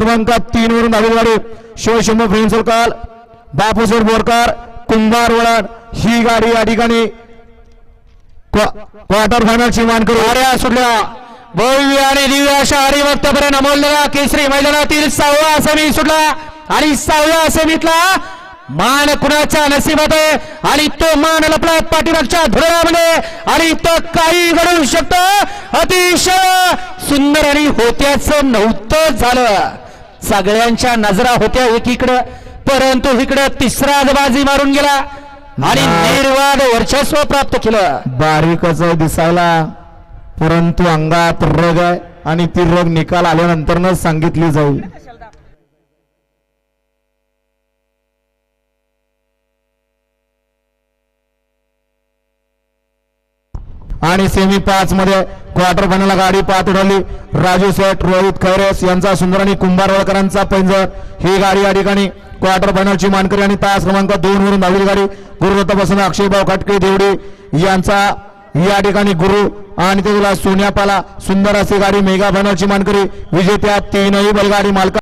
क्रमांक 3 वरून धावलेली गाडी शिवशंभू फ्रेंड काल बापूसर बोरकर कुंभार वळण ही गाडी या ठिकाणी क्वार्टर फायनल ची मान करू गाड्या सुटल्या भव्य आणि दिव्य अशा हरिभक्तपर्यंत अमोललेला केसरी मैदानातील 6वा सेमी सुटला आणि 6व्या सेमीतला मान कुणाच्या नशिबात आहे आणि तो मान लपला पाठीमागच्या धुळ्यामध्ये आणि तो काही घडू शकतो अतिशय सुंदर आणि होत्याचं नव्हतं झालं सगळ्यांच्या नजरा होत्या एकीकडे परंतु इकडे तिसरा बाजी मारून गेला आणि निर्वाद वर्चस्व प्राप्त केलं बारीकच दिसायला परंतु अंगात रग आहे आणि ती रग निकाल आल्यानंतरच सांगितली जाईल आणि सेमी 5 मध्ये क्वार्टर फायनल गाडी पाहत उडवली राजू सेठ रोहित खैरेस यांचा सुंदर आणि कुंभारवळकरांचा पैंजर ही गाडी या ठिकाणी क्वार्टर फायनलची मानकरी आणि तास क्रमांक 2 वरून धावलेली गाडी गुरुदत्तपासून अक्षयभाऊ खटके देवडी यांचा या ठिकाणी गुरु आणि त्याला सोन्यापाला सुंदर अशी गाडी मेगा फायनलची मानकरी विजेत्या 3ही बैलगाडी मालक